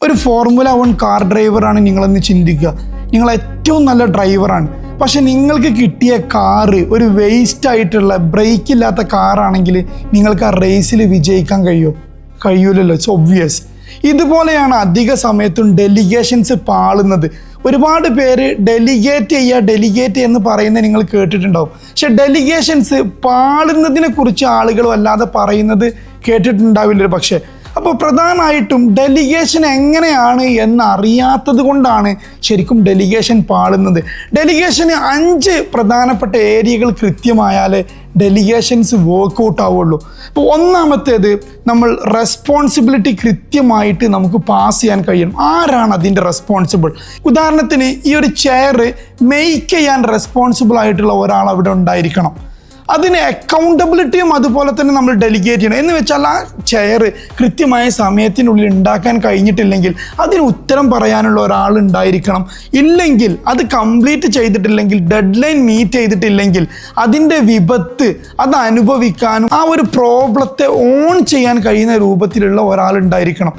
ഒരു formula 1 car ഡ്രൈവറാണ് നിങ്ങളെന്ന് ചിന്തിക്കുക. നിങ്ങൾ ഏറ്റവും നല്ല ഡ്രൈവറാണ്. പക്ഷെ നിങ്ങൾക്ക് കിട്ടിയ കാറ് ഒരു വേസ്റ്റ് ആയിട്ടുള്ള ബ്രേക്ക് ഇല്ലാത്ത കാറാണെങ്കിൽ നിങ്ങൾക്ക് ആ റേസിൽ വിജയിക്കാൻ കഴിയൂലല്ലോ. It's obvious. ഇതുപോലെയാണ് അധിക സമയത്തും ഡെലിഗേഷൻസ് പാളുന്നത്. ഒരുപാട് പേര് ഡെലിഗേറ്റ് എന്ന് പറയുന്നത് നിങ്ങൾ കേട്ടിട്ടുണ്ടാവും. പക്ഷെ ഡെലിഗേഷൻസ് പാളുന്നതിനെ കുറിച്ച് ആളുകൾ വല്ലാതെ പറയുന്നത് കേട്ടിട്ടുണ്ടാവില്ല. പക്ഷേ അപ്പോൾ പ്രധാനമായിട്ടും ഡെലിഗേഷൻ എങ്ങനെയാണ് എന്നറിയാത്തത് കൊണ്ടാണ് ശരിക്കും ഡെലിഗേഷൻ പാളുന്നത്. ഡെലിഗേഷന് 5 പ്രധാനപ്പെട്ട ഏരിയകൾ കൃത്യമായാലേ ഡെലിഗേഷൻസ് വർക്കൗട്ട് ആവുള്ളൂ. അപ്പോൾ ഒന്നാമത്തേത്, നമ്മൾ റെസ്പോൺസിബിലിറ്റി കൃത്യമായിട്ട് നമുക്ക് പാസ് ചെയ്യാൻ കഴിയണം. ആരാണ് അതിൻ്റെ റെസ്പോൺസിബിൾ? ഉദാഹരണത്തിന് ഈ ഒരു ചെയർ മെയ്ക്ക് ചെയ്യാൻ റെസ്പോൺസിബിൾ ആയിട്ടുള്ള ഒരാൾ അവിടെ ഉണ്ടായിരിക്കണം. അതിന് അക്കൗണ്ടബിലിറ്റിയും അതുപോലെ തന്നെ നമ്മൾ ഡെലിഗേറ്റ് ചെയ്യണം. എന്ന് വെച്ചാൽ ആ ചെയർ കൃത്യമായ സമയത്തിനുള്ളിൽ ഉണ്ടാക്കാൻ കഴിഞ്ഞിട്ടില്ലെങ്കിൽ അതിന് ഉത്തരം പറയാനുള്ള ഒരാൾ ഉണ്ടായിരിക്കണം. ഇല്ലെങ്കിൽ അത് കംപ്ലീറ്റ് ചെയ്തിട്ടില്ലെങ്കിൽ, ഡെഡ് ലൈൻ മീറ്റ് ചെയ്തിട്ടില്ലെങ്കിൽ അതിൻ്റെ വിപത്ത് അത് അനുഭവിക്കാനും ആ ഒരു പ്രോബ്ലത്തെ ഓൺ ചെയ്യാൻ കഴിയുന്ന രൂപത്തിലുള്ള ഒരാൾ ഉണ്ടായിരിക്കണം.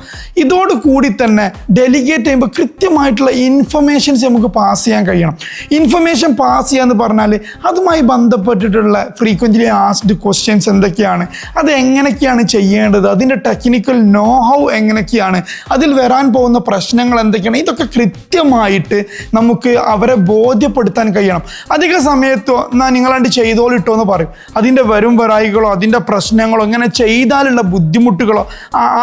ഇതോടുകൂടി തന്നെ ഡെലിഗേറ്റ് ചെയ്യുമ്പോൾ കൃത്യമായിട്ടുള്ള ഇൻഫർമേഷൻസ് നമുക്ക് പാസ് ചെയ്യാൻ കഴിയണം. ഇൻഫർമേഷൻ പാസ് ചെയ്യാന്ന് പറഞ്ഞാൽ അതുമായി ബന്ധപ്പെട്ടിട്ടുള്ള ഫ്രീക്വൻ്റ്ലി ആസ്ക്ഡ് ക്വസ്റ്റ്യൻസ് എന്തൊക്കെയാണ്, അത് എങ്ങനെയൊക്കെയാണ് ചെയ്യേണ്ടത്, അതിൻ്റെ ടെക്നിക്കൽ നോ ഹൗ എങ്ങനെയൊക്കെയാണ്, അതിൽ വരാൻ പോകുന്ന പ്രശ്നങ്ങൾ എന്തൊക്കെയാണ്, ഇതൊക്കെ കൃത്യമായിട്ട് നമുക്ക് അവരെ ബോധ്യപ്പെടുത്താൻ കഴിയണം. അധിക സമയത്തോ നിങ്ങളാണ്ട് ചെയ്തോളിട്ടോ എന്ന് പറയും. അതിൻ്റെ വരും വരായികളോ അതിൻ്റെ പ്രശ്നങ്ങളോ ഇങ്ങനെ ചെയ്താലുള്ള ബുദ്ധിമുട്ടുകളോ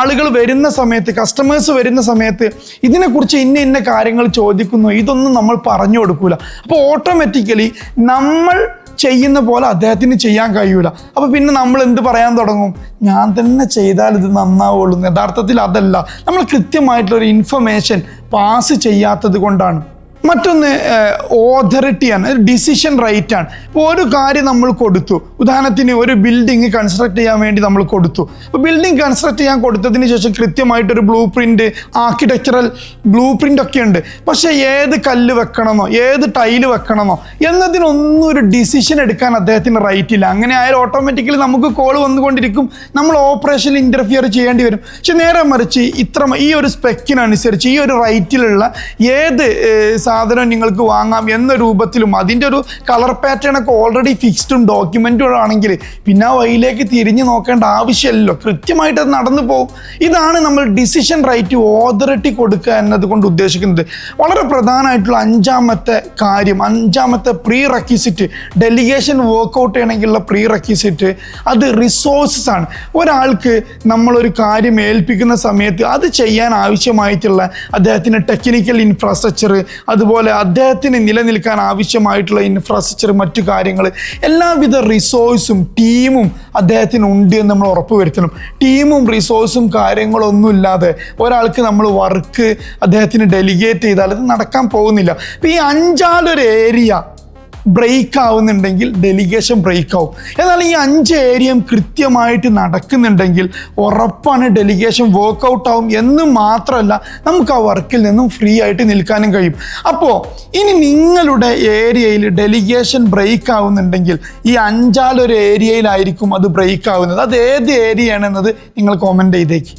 ആളുകൾ വരുന്ന സമയത്ത്, കസ്റ്റമേഴ്സ് വരുന്ന സമയത്ത് ഇതിനെക്കുറിച്ച് ഇന്ന കാര്യങ്ങൾ ചോദിക്കുന്നു, ഇതൊന്നും നമ്മൾ പറഞ്ഞു കൊടുക്കൂല. അപ്പോൾ ഓട്ടോമാറ്റിക്കലി നമ്മൾ ചെയ്യുന്ന പോലെ അദ്ദേഹത്തിന് ചെയ്യാൻ കഴിയൂല. അപ്പോൾ പിന്നെ നമ്മൾ എന്ത് പറയാൻ തുടങ്ങും? ഞാൻ തന്നെ ചെയ്താൽ ഇത് നന്നാവുള്ളൂ. യഥാർത്ഥത്തിൽ അതല്ല, നമ്മൾ കൃത്യമായിട്ടുള്ളൊരു ഇൻഫർമേഷൻ പാസ് ചെയ്യാത്തത് കൊണ്ടാണ്. മറ്റൊന്ന് ഓഥറിറ്റിയാണ്, ഡിസിഷൻ റൈറ്റാണ്. ഇപ്പോൾ ഒരു കാര്യം നമ്മൾ കൊടുത്തു, ഉദാഹരണത്തിന് ഒരു ബിൽഡിങ് കൺസ്ട്രക്ട് ചെയ്യാൻ വേണ്ടി നമ്മൾ കൊടുത്തു. അപ്പോൾ ബിൽഡിംഗ് കൺസ്ട്രക്ട് ചെയ്യാൻ കൊടുത്തതിന് ശേഷം കൃത്യമായിട്ടൊരു blueprint, architectural blueprint ഒക്കെ ഉണ്ട്. പക്ഷേ ഏത് കല്ല് വെക്കണമെന്നോ ഏത് ടൈല് വെക്കണമെന്നോ എന്നതിനൊന്നും ഒരു ഡിസിഷൻ എടുക്കാൻ അദ്ദേഹത്തിന് റൈറ്റ് ഇല്ല. അങ്ങനെ ആയാലും ഓട്ടോമാറ്റിക്കലി നമുക്ക് കോൾ വന്നുകൊണ്ടിരിക്കും, നമ്മൾ ഓപ്പറേഷനിൽ ഇൻ്റർഫിയർ ചെയ്യേണ്ടി വരും. പക്ഷെ നേരെ മറിച്ച് ഈ ഒരു സ്പെക്കിനനുസരിച്ച് ഈ ഒരു റൈറ്റിലുള്ള ഏത് സാധനം നിങ്ങൾക്ക് വാങ്ങാം എന്ന രൂപത്തിലും അതിൻ്റെ ഒരു കളർ പാറ്റേൺ ഒക്കെ ഓൾറെഡി ഫിക്സ്ഡും ഡോക്യുമെൻറ്റും ആണെങ്കിൽ പിന്നെ ആ വഴിയിലേക്ക് തിരിഞ്ഞു നോക്കേണ്ട ആവശ്യമില്ലല്ലോ, കൃത്യമായിട്ട് അത് നടന്നു പോകും. ഇതാണ് നമ്മൾ ഡിസിഷൻ റൈറ്റ്, ഓഥറിറ്റി കൊടുക്കുക എന്നതുകൊണ്ട് ഉദ്ദേശിക്കുന്നത്. വളരെ പ്രധാനമായിട്ടുള്ള 5ാമത്തെ കാര്യം, 5ാമത്തെ pre requisite, delegation workout ചെയ്യണമെങ്കിലുള്ള pre requisite, അത് റിസോഴ്സസ് ആണ്. ഒരാൾക്ക് നമ്മളൊരു കാര്യം ഏൽപ്പിക്കുന്ന സമയത്ത് അത് ചെയ്യാൻ ആവശ്യമായിട്ടുള്ള അദ്ദേഹത്തിന് ടെക്നിക്കൽ ഇൻഫ്രാസ്ട്രക്ചർ, അതുപോലെ അദ്ദേഹത്തിന് നിലനിൽക്കാൻ ആവശ്യമായിട്ടുള്ള ഇൻഫ്രാസ്ട്രക്ചർ, മറ്റു കാര്യങ്ങൾ, എല്ലാവിധ റിസോഴ്സും ടീമും അദ്ദേഹത്തിന് ഉണ്ട് എന്ന് നമ്മൾ ഉറപ്പുവരുത്തണം. ടീമും റിസോഴ്സും കാര്യങ്ങളൊന്നും ഇല്ലാതെ ഒരാൾക്ക് നമ്മൾ വർക്ക് അദ്ദേഹത്തിന് ഡെലിഗേറ്റ് ചെയ്താൽ അത് നടക്കാൻ പോകുന്നില്ല. അപ്പോൾ ഈ 5ാമതൊരു ഏരിയ ബ്രേക്ക് ആവുന്നുണ്ടെങ്കിൽ ഡെലിഗേഷൻ ബ്രേക്ക് ആവും. എന്നാൽ ഈ 5 ഏരിയയും കൃത്യമായിട്ട് നടക്കുന്നുണ്ടെങ്കിൽ ഉറപ്പാണ് ഡെലിഗേഷൻ വർക്കൗട്ട് ആവും എന്ന് മാത്രമല്ല നമുക്ക് ആ വർക്കിൽ നിന്നും ഫ്രീ ആയിട്ട് നിൽക്കാനും കഴിയും. അപ്പോൾ ഇനി നിങ്ങളുടെ ഏരിയയിൽ ഡെലിഗേഷൻ ബ്രേക്ക് ആവുന്നുണ്ടെങ്കിൽ ഈ 5ാമതൊരു ഏരിയയിലായിരിക്കും അത് ബ്രേക്ക് ആവുന്നത്. അത് ഏത് ഏരിയ ആണെന്നത് നിങ്ങൾ കോമെൻ്റ് ചെയ്തേക്ക്.